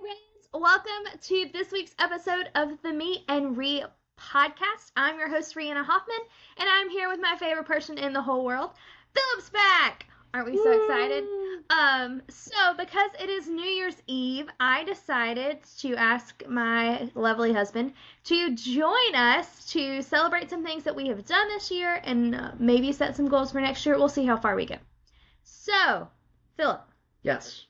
friends, welcome to this week's episode of the Me and Re podcast. I'm your host, Reanna Hoffmann, and I'm here with my favorite person in the whole world, Philip's back! Aren't we so excited? So because it is New Year's Eve, I decided to ask my lovely husband to join us to celebrate some things that we have done this year and maybe set some goals for next year. We'll see how far we go. So, Philip. Yes.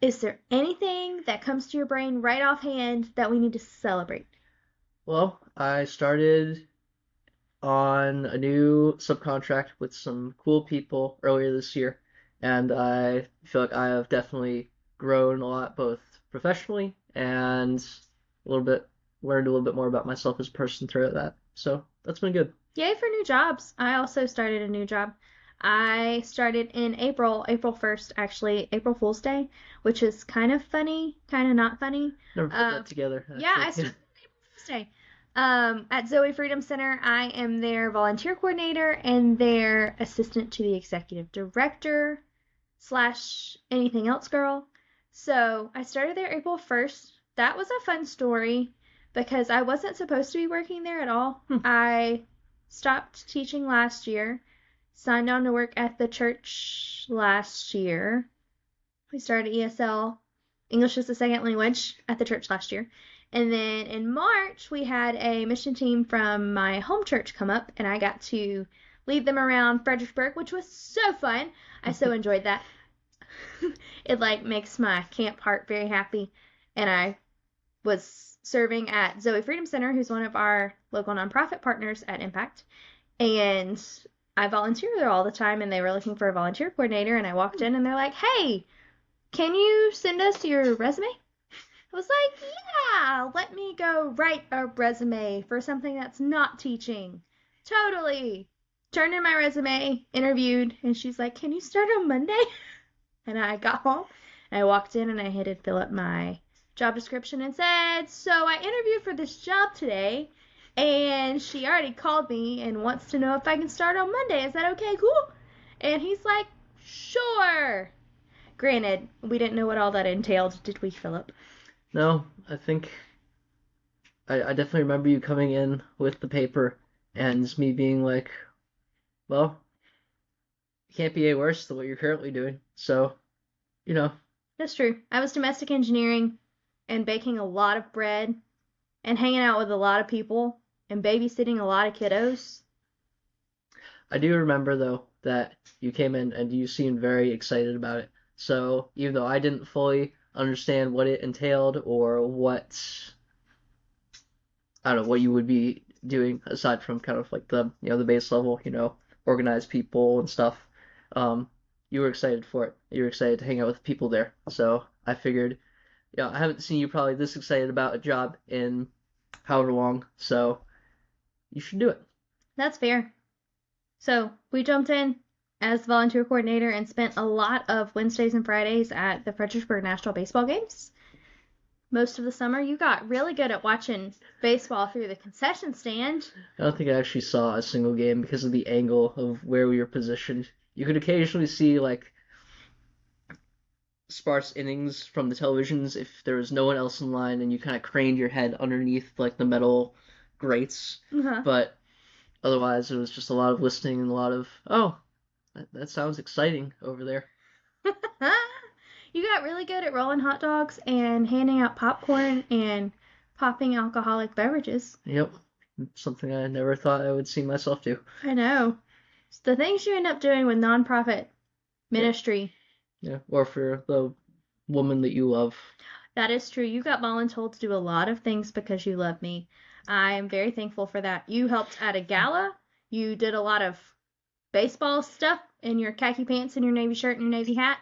Is there anything that comes to your brain right offhand that we need to celebrate? Well, I started on a new subcontract with some cool people earlier this year, and I feel like I have definitely grown a lot, both professionally and learned a little bit more about myself as a person throughout that. So that's been good. Yay for new jobs. I also started a new job. I started in April 1st, actually, April Fool's Day, which is kind of funny, kind of not funny. Never put that together. Actually. Yeah, I started on April Fool's Day. At Zoe Freedom Center, I am their volunteer coordinator and their assistant to the executive director / anything else girl. So I started there April 1st. That was a fun story because I wasn't supposed to be working there at all. I stopped teaching last year. Signed on to work at the church last year. We started ESL, English as a Second Language, at the church last year. And then in March, we had a mission team from my home church come up, and I got to lead them around Fredericksburg, which was so fun. I so enjoyed that. It makes my camp heart very happy. And I was serving at Zoe Freedom Center, who's one of our local nonprofit partners at Impact. And I volunteer there all the time, and they were looking for a volunteer coordinator, and I walked in, and they're like, hey, can you send us your resume? I was like, yeah, let me go write a resume for something that's not teaching. Totally. Turned in my resume, interviewed, and she's like, can you start on Monday? And I got home, and I walked in, and I handed Philip my job description and said, so I interviewed for this job today, and she already called me and wants to know if I can start on Monday. Is that okay? Cool. And he's like, sure. Granted, we didn't know what all that entailed, did we, Philip? No, I think I definitely remember you coming in with the paper and me being like, well, it can't be any worse than what you're currently doing. So, That's true. I was domestic engineering and baking a lot of bread and hanging out with a lot of people and babysitting a lot of kiddos. I do remember, though, that you came in and you seemed very excited about it. So even though I didn't fully understand what it entailed or what you would be doing aside from kind of like the base level, organize people and stuff, you were excited for it. You were excited to hang out with people there. So I figured, I haven't seen you probably this excited about a job in however long, so you should do it. That's fair. So we jumped in as volunteer coordinator and spent a lot of Wednesdays and Fridays at the Fredericksburg National Baseball games. Most of the summer, you got really good at watching baseball through the concession stand. I don't think I actually saw a single game because of the angle of where we were positioned. You could occasionally see sparse innings from the televisions if there was no one else in line and you kind of craned your head underneath the metal grates. Uh-huh. But otherwise, it was just a lot of listening and a lot of, oh, that sounds exciting over there. You got really good at rolling hot dogs and handing out popcorn and popping alcoholic beverages. Yep. Something I never thought I would see myself do. I know. It's the things you end up doing with nonprofit ministry. Yeah, or for the woman that you love. That is true. You got voluntold to do a lot of things because you love me. I am very thankful for that. You helped at a gala. You did a lot of baseball stuff in your khaki pants and your navy shirt and your navy hat.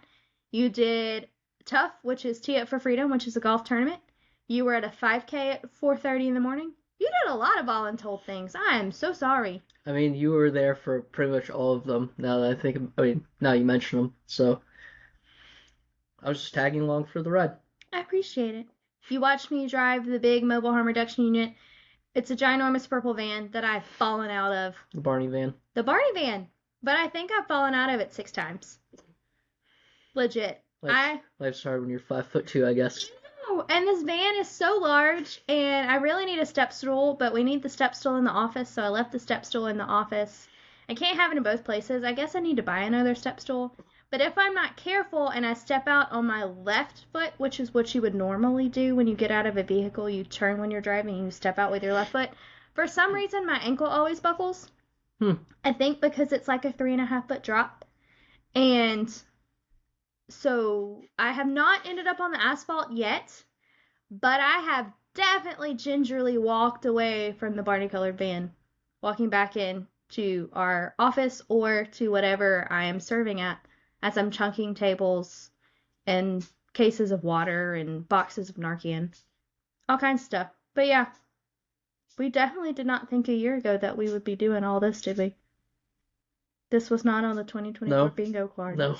You did Tough, which is Tee Up for Freedom, which is a golf tournament. You were at a 5K at 4:30 in the morning. You did a lot of voluntold things. I am so sorry. I mean, you were there for pretty much all of them. Now you mention them. So I was just tagging along for the ride. I appreciate it. You watched me drive the big mobile harm reduction unit. It's a ginormous purple van that I've fallen out of. The Barney van. The Barney van. But I think I've fallen out of it 6 times. Legit. Life's hard when you're 5'2", I guess. know. And this van is so large, and I really need a step stool, but we need the step stool in the office, so I left the step stool in the office. I can't have it in both places. I guess I need to buy another step stool. But if I'm not careful and I step out on my left foot, which is what you would normally do when you get out of a vehicle, you turn when you're driving, and you step out with your left foot. For some reason, my ankle always buckles. Hmm. I think because it's like a 3.5 foot drop. And so I have not ended up on the asphalt yet, but I have definitely gingerly walked away from the Barney colored van, walking back in to our office or to whatever I am serving at as I'm chunking tables and cases of water and boxes of Narcan, all kinds of stuff. But yeah, we definitely did not think a year ago that we would be doing all this, did we? This was not on the 2024 No, bingo card. no.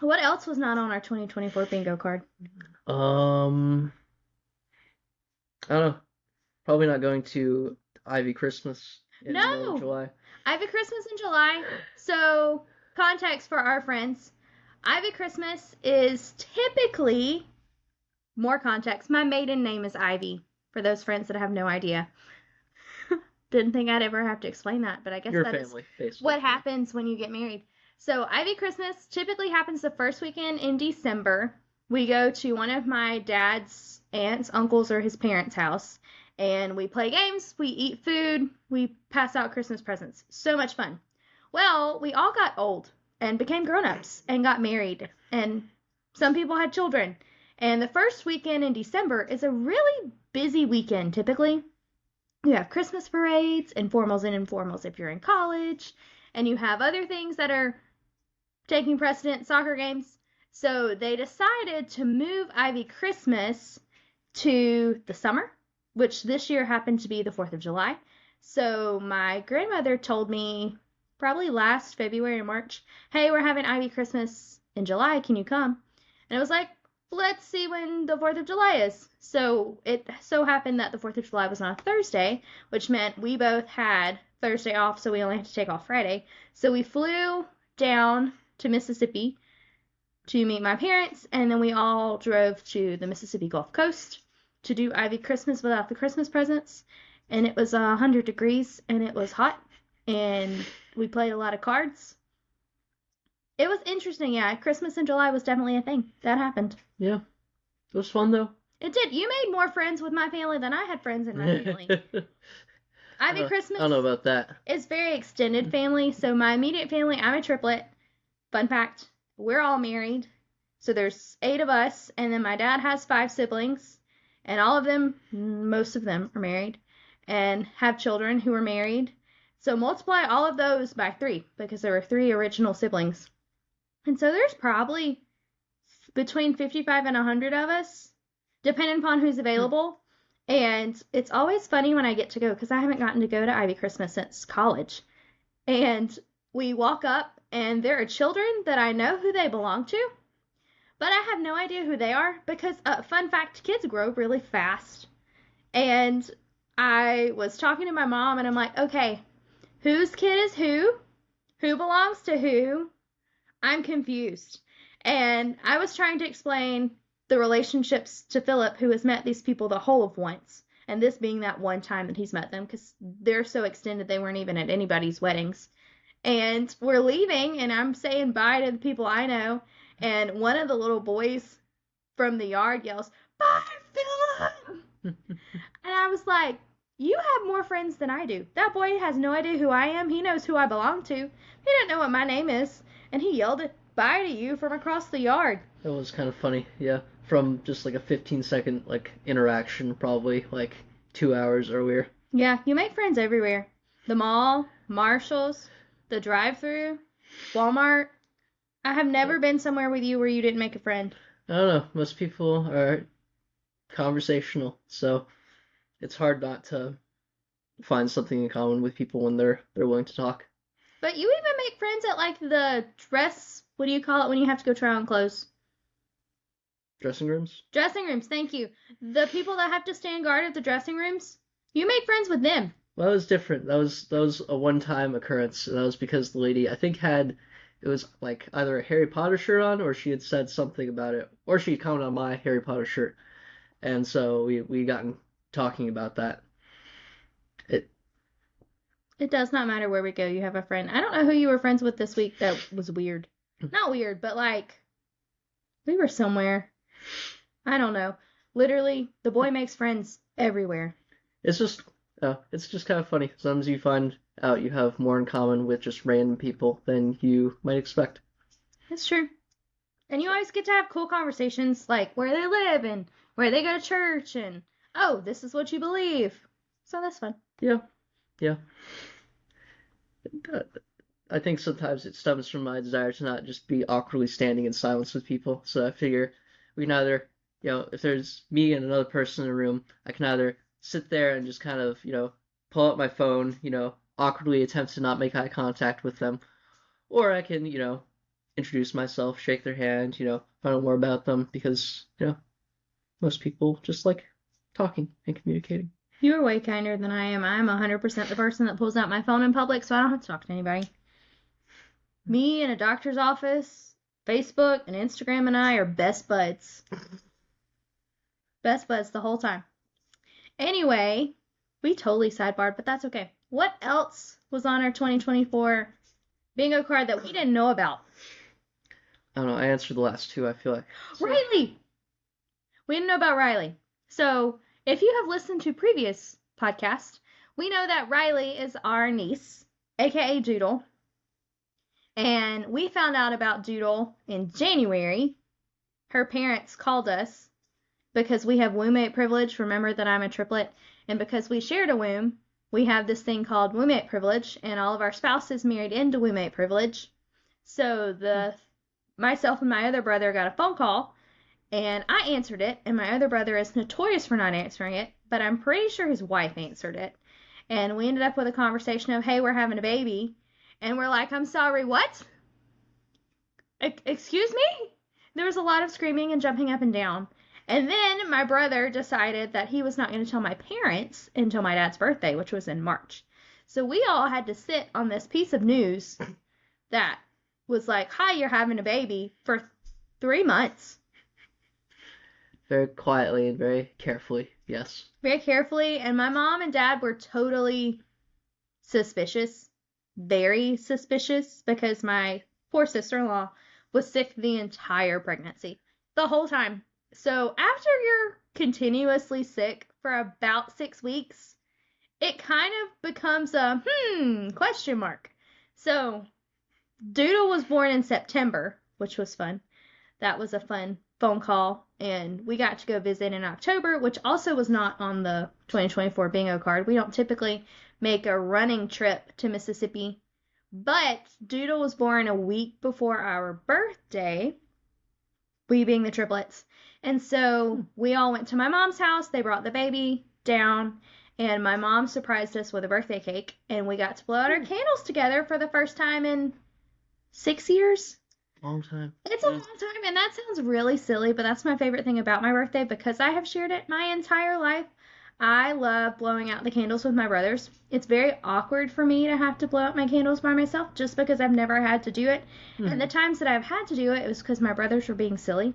What else was not on our 2024 bingo card? I don't know. Probably not going to Ivy Christmas in the middle of No! July. Ivy Christmas in July. So, context for our friends. Ivy Christmas is typically, more context, my maiden name is Ivy, for those friends that have no idea. Didn't think I'd ever have to explain that, but I guess Your that family, is basically. what happens when you get married. So, Ivy Christmas typically happens the first weekend in December. We go to one of my dad's aunts, uncles, or his parents' house, and we play games, we eat food, we pass out Christmas presents. So much fun. Well, we all got old and became grown-ups and got married, and some people had children. And the first weekend in December is a really busy weekend typically. You have Christmas parades, informals and informals if you're in college, and you have other things that are taking precedent, soccer games. So they decided to move Ivy Christmas to the summer, which this year happened to be the 4th of July. So my grandmother told me probably last February or March, hey, we're having Ivy Christmas in July. Can you come? And I was like, let's see when the 4th of July is. So it so happened that the 4th of July was on a Thursday, which meant we both had Thursday off, so we only had to take off Friday. So we flew down to Mississippi to meet my parents, and then we all drove to the Mississippi Gulf Coast to do Ivy Christmas without the Christmas presents. And it was 100 degrees, and it was hot, and we played a lot of cards. It was interesting, yeah. Christmas in July was definitely a thing. That happened. Yeah. It was fun, though. It did. You made more friends with my family than I had friends in my family. Ivy Christmas I don't know about that. is very extended family. So my immediate family, I'm a triplet. Fun fact, we're all married. So there's 8 of us, and then my dad has 5 siblings, and all of them, most of them are married and have children who are married. So multiply all of those by 3 because there were 3 original siblings. And so there's probably between 55 and 100 of us, depending upon who's available. And it's always funny when I get to go, because I haven't gotten to go to Ivy Christmas since college. And we walk up, and there are children that I know who they belong to, but I have no idea who they are because, fun fact, kids grow really fast. And I was talking to my mom, and I'm like, okay, whose kid is who? Who belongs to who? I'm confused. And I was trying to explain the relationships to Philip, who has met these people the whole of once, and this being that one time that he's met them, because they're so extended they weren't even at anybody's weddings. And we're leaving, and I'm saying bye to the people I know, and one of the little boys from the yard yells, "Bye, Philip!" And I was like, you have more friends than I do. That boy has no idea who I am. He knows who I belong to. He doesn't know what my name is. And he yelled it bye to you from across the yard. That was kind of funny, yeah. From just like a 15-second like interaction, probably like 2 hours earlier. Yeah, you make friends everywhere. The mall, Marshall's, the drive-thru, Walmart. I have never been somewhere with you where you didn't make a friend. I don't know. Most people are conversational, so it's hard not to find something in common with people when they're willing to talk. But you even make friends at like the dress, what do you call it when you have to go try on clothes? Dressing rooms? Dressing rooms, thank you. The people that have to stand guard at the dressing rooms, you made friends with them. Well, that was different. That was a one-time occurrence. That was because the lady, I think, had it was like either a Harry Potter shirt on or she had said something about it, or she commented on my Harry Potter shirt, and so we gotten talking about that. It It does not matter where we go, you have a friend. I don't know who you were friends with this week that was weird. Not weird, but like, we were somewhere. I don't know. Literally, the boy makes friends everywhere. it's just it's just kind of funny. Sometimes you find out you have more in common with just random people than you might expect. It's true. And you always get to have cool conversations like where they live and where they go to church and, oh, this is what you believe. So that's fun. Yeah, yeah. Uh, I think sometimes it stems from my desire to not just be awkwardly standing in silence with people. So I figure we can either, if there's me and another person in a room, I can either sit there and just kind of, pull out my phone, awkwardly attempt to not make eye contact with them, or I can, introduce myself, shake their hand, find out more about them because, most people just like talking and communicating. You are way kinder than I am. I'm 100% the person that pulls out my phone in public, so I don't have to talk to anybody. Me in a doctor's office, Facebook and Instagram and I are best buds. Best buds the whole time. Anyway, we totally sidebarred, but that's okay. What else was on our 2024 bingo card that we didn't know about? I don't know. I answered the last two, I feel like. So. Riley! We didn't know about Riley. So, if you have listened to previous podcasts, we know that Riley is our niece, aka Doodle. And we found out about Doodle in January. Her parents called us because we have womb-mate privilege. Remember that I'm a triplet. And because we shared a womb, we have this thing called womb-mate privilege, and all of our spouses married into womb-mate privilege. So myself and my other brother got a phone call, and I answered it, and my other brother is notorious for not answering it, but I'm pretty sure his wife answered it. And we ended up with a conversation of, hey, we're having a baby. And we're like, I'm sorry, what? Excuse me? There was a lot of screaming and jumping up and down. And then my brother decided that he was not going to tell my parents until my dad's birthday, which was in March. So we all had to sit on this piece of news that was like, hi, you're having a baby for 3 months. Very quietly and very carefully, yes. Very carefully. And my mom and dad were totally suspicious. Very suspicious because my poor sister-in-law was sick the entire pregnancy. The whole time. So after you're continuously sick for about 6 weeks, it kind of becomes a question mark. So Doodle was born in September, which was fun. That was a fun phone call, and we got to go visit in October, which also was not on the 2024 bingo card. We don't typically make a running trip to Mississippi, but Doodle was born a week before our birthday, we being the triplets. And so we all went to my mom's house. They brought the baby down, and my mom surprised us with a birthday cake, and we got to blow out our candles together for the first time in 6 years. Long time. It's a long time, and that sounds really silly, but that's my favorite thing about my birthday because I have shared it my entire life. I love blowing out the candles with my brothers. It's very awkward for me to have to blow out my candles by myself just because I've never had to do it. And the times that I've had to do it, it was because my brothers were being silly,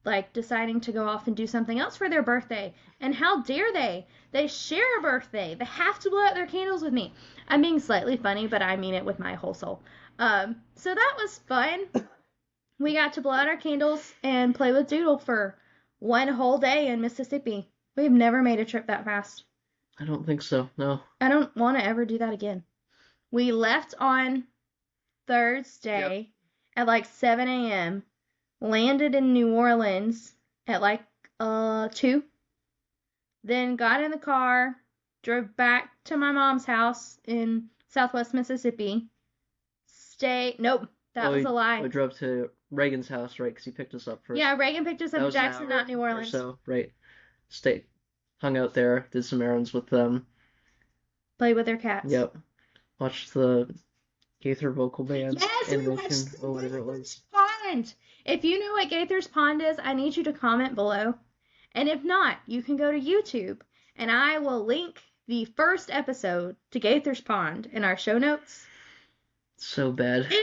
like deciding to go off and do something else for their birthday. And how dare they? They share a birthday. They have to blow out their candles with me. I'm being slightly funny, but I mean it with my whole soul. So that was fun. We got to blow out our candles and play with Doodle for one whole day in Mississippi. We've never made a trip that fast. I don't think so, no. I don't want to ever do that again. We left on Thursday at like 7 a.m., landed in New Orleans at like 2, then got in the car, drove back to my mom's house in Southwest Mississippi, Nope, that was a lie. We drove to Reagan's house, right, because he picked us up first. Yeah, Reagan picked us up in Jackson, not New Orleans. So, right. Hung out there, did some errands with them. Played with their cats. Yep. Watched the Gaither vocal band. Yes, we watched whatever it was. Pond. If you know what Gaither's Pond is, I need you to comment below. And if not, you can go to YouTube, and I will link the first episode to Gaither's Pond in our show notes. So bad.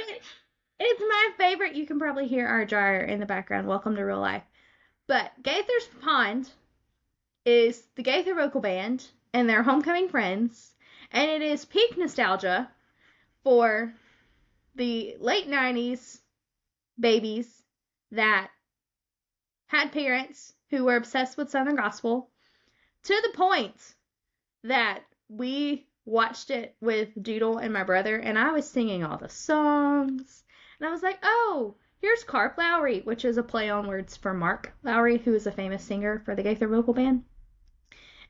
It's my favorite. You can probably hear our dryer in the background. Welcome to real life. But Gaither's Pond is the Gaither Vocal Band and their homecoming friends, and it is peak nostalgia for the late 90s babies that had parents who were obsessed with Southern Gospel to the point that we watched it with Doodle and my brother, and I was singing all the songs. And I was like, oh, here's Carp Lowry, which is a play on words for Mark Lowry, who is a famous singer for the Gaither Vocal Band.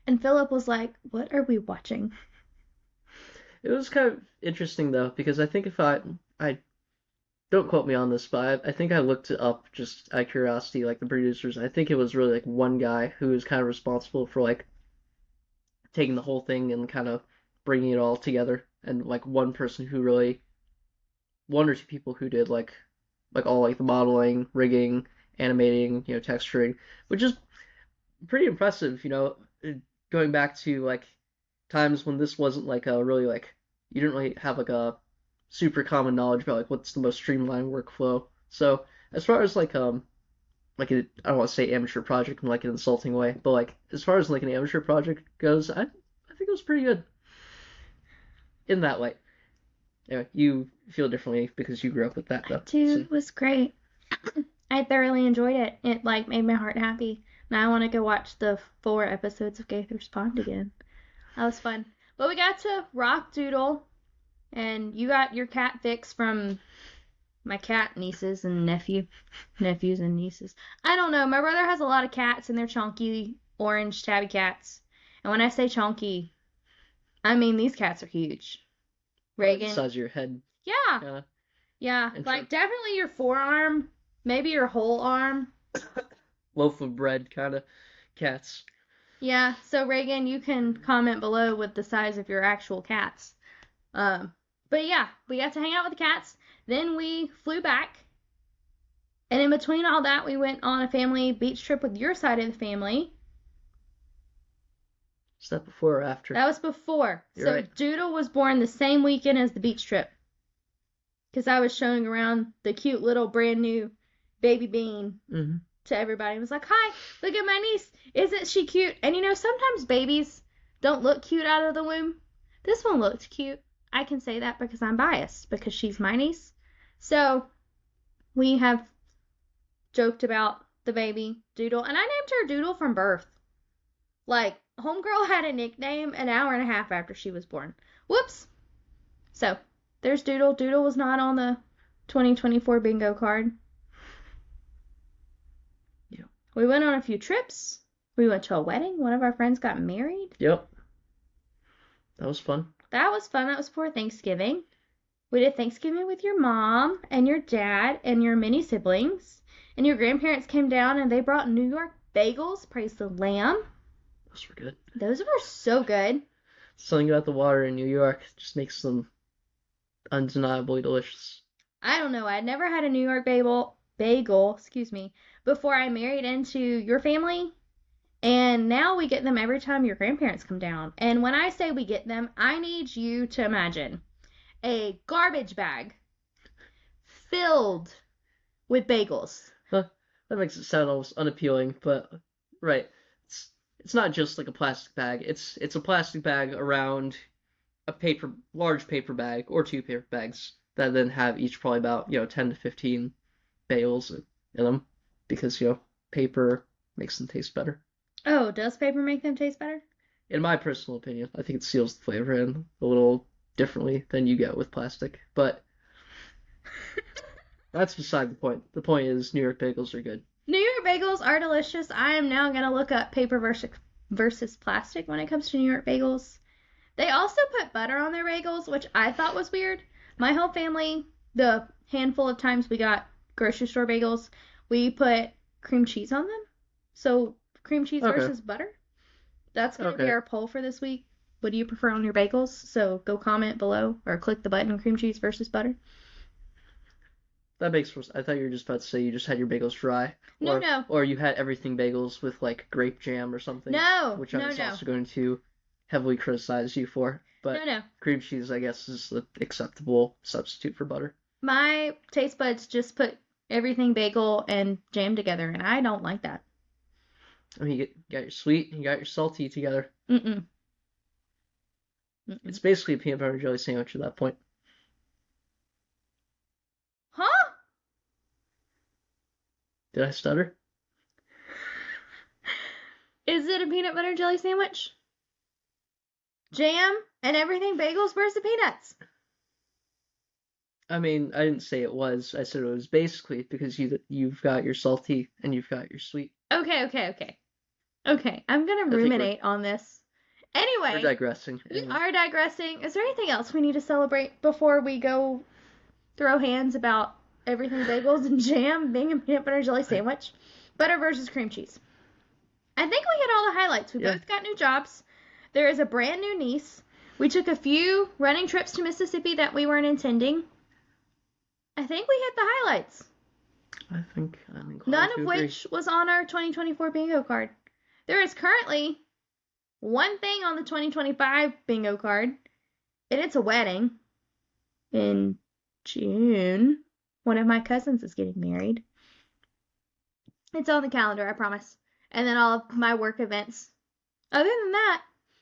And Philip was like, what are we watching? It was kind of interesting though, because I think if I don't quote me on this, but I think I looked it up just out of curiosity, like the producers. I think it was really like one guy who was kind of responsible for like taking the whole thing and kind of bringing it all together, and like one person who really, one or two people who did like all like the modeling, rigging, animating, texturing, which is pretty impressive, going back to like times when this wasn't like a really like you didn't really have like a super common knowledge about like what's the most streamlined workflow. So as far as like I don't want to say amateur project in like an insulting way, but like as far as like an amateur project goes, I think it was pretty good in that way. Anyway, you feel differently because you grew up with that though. Dude, So it was great. I thoroughly enjoyed it. It like made my heart happy. Now I want to go watch the 4 episodes of Gaither's Pond again. That was fun. But we got to rock Doodle, and you got your cat fix from my cat nieces and nephews and nieces. I don't know. My brother has a lot of cats, and they're chunky orange tabby cats. And when I say chunky, I mean these cats are huge. the Reagan. size of your head, Yeah. kind of. Yeah. Like definitely your forearm, maybe your whole arm. Loaf of bread kind of cats. Yeah. So Reagan, you can comment below with the size of your actual cats. But yeah, we got to hang out with the cats. Then we flew back. And in between all that, we went on a family beach trip with your side of the family. Is that before or after? That was before. You're So right. Doodle was born the same weekend as the beach trip. Because I was showing around the cute little brand new baby bean Mm-hmm. to everybody. I was like, hi, look at my niece. Isn't she cute? And sometimes babies don't look cute out of the womb. This one looked cute. I can say that because I'm biased, because she's my niece. So we have joked about the baby Doodle, and I named her Doodle from birth. Like, homegirl had a nickname an hour and a half after she was born. Whoops. So there's Doodle. Doodle was not on the 2024 bingo card. Yeah. We went on a few trips. We went to a wedding. One of our friends got married. Yep. That was fun. That was fun. That was for Thanksgiving. We did Thanksgiving with your mom and your dad and your mini siblings. And your grandparents came down and they brought New York bagels. Praise the lamb. Those were good. Those were so good. Something about the water in New York just makes them undeniably delicious. I don't know. I'd never had a New York bagel, before I married into your family. And now we get them every time your grandparents come down. And when I say we get them, I need you to imagine a garbage bag filled with bagels. Huh, that makes it sound almost unappealing, but right. It's not just like a plastic bag. It's a plastic bag around a large paper bag or two paper bags that then have each probably about 10 to 15 bagels in them because paper makes them taste better. Oh, does paper make them taste better? In my personal opinion, I think it seals the flavor in a little differently than you get with plastic, but that's beside the point. The point is New York bagels are good. New York bagels are delicious. I am now going to look up paper versus plastic when it comes to New York bagels. They also put butter on their bagels, which I thought was weird. My whole family, the handful of times we got grocery store bagels, we put cream cheese on them. So cream cheese Okay. versus butter. That's going to be Okay. our poll for this week. What do you prefer on your bagels? So go comment below or click the button cream cheese versus butter. That makes more sense. I thought you were just about to say you just had your bagels dry. No, no. Or you had everything bagels with like grape jam or something. No, Which I no, was no. also going to heavily criticize you for. But No. cream cheese, I guess, is the acceptable substitute for butter. My taste buds just put everything bagel and jam together, and I don't like that. I mean, you got your sweet and you got your salty together. Mm-mm. It's Mm-mm. basically a peanut butter and jelly sandwich at that point. Huh? Did I stutter? Is it a peanut butter jelly sandwich? Jam and everything bagels? Where's the peanuts? I mean, I didn't say it was. I said it was basically because you've got your salty and you've got your sweet. Okay. Okay, I'm gonna I think ruminate on this. we're Anyway, digressing. we Anyway, are digressing. Is there anything else we need to celebrate before we go throw hands about everything bagels and jam being a peanut butter jelly sandwich? Butter versus cream cheese. I think we hit all the highlights. We yeah, both got new jobs. There is a brand new niece. We took a few running trips to Mississippi that we weren't intending. I think we hit the highlights. I'm inclined None to of agree. which was on our 2024 bingo card. There is currently one thing on the 2025 bingo card, and it's a wedding in June. One of my cousins is getting married. It's on the calendar, I promise. And then all of my work events. Other than that,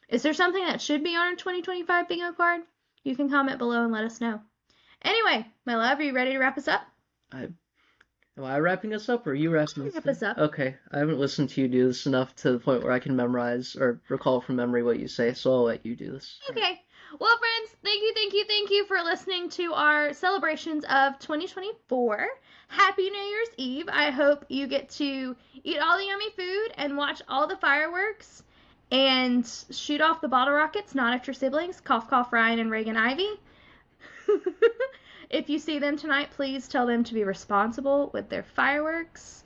is there something that should be on our 2025 bingo card? You can comment below and let us know. Anyway, my love, are you ready to wrap us up? Am I wrapping us up or are you wrapping us Wrap up? us up. Okay, I haven't listened to you do this enough to the point where I can memorize or recall from memory what you say, so I'll let you do this. Okay. Well, friends, thank you for listening to our celebrations of 2024. Happy New Year's Eve. I hope you get to eat all the yummy food and watch all the fireworks and shoot off the bottle rockets, not at your siblings. Cough, cough, Ryan and Reagan Ivy. If you see them tonight, please tell them to be responsible with their fireworks.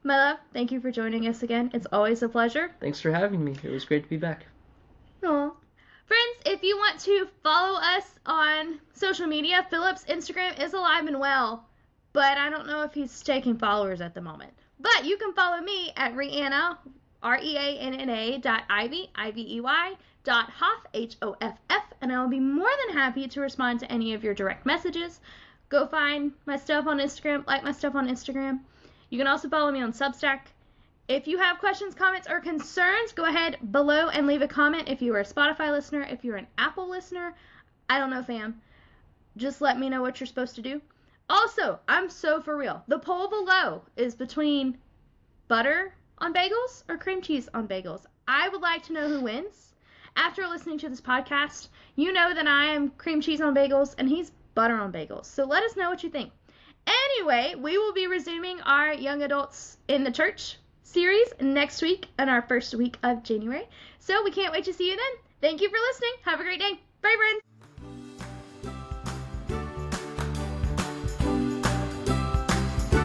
My love, thank you for joining us again. It's always a pleasure. Thanks for having me. It was great to be back. Aw. Friends, if you want to follow us on social media, Philip's Instagram is alive and well, but I don't know if he's taking followers at the moment. But you can follow me at Reanna, Reanna.Ivy, Ivey, Hoff, Hoff, and I'll be more than happy to respond to any of your direct messages. Go find my stuff on Instagram, like my stuff on Instagram. You can also follow me on Substack. If you have questions, comments, or concerns, go ahead below and leave a comment. If you are a Spotify listener, if you're an Apple listener, I don't know, fam. Just let me know what you're supposed to do. Also, I'm so for real. The poll below is between butter on bagels or cream cheese on bagels. I would like to know who wins. After listening to this podcast, you know that I am cream cheese on bagels and he's butter on bagels. So let us know what you think. Anyway, we will be resuming our Young Adults in the Church series next week in our first week of January. So we can't wait to see you then. Thank you for listening. Have a great day. Bye, friends.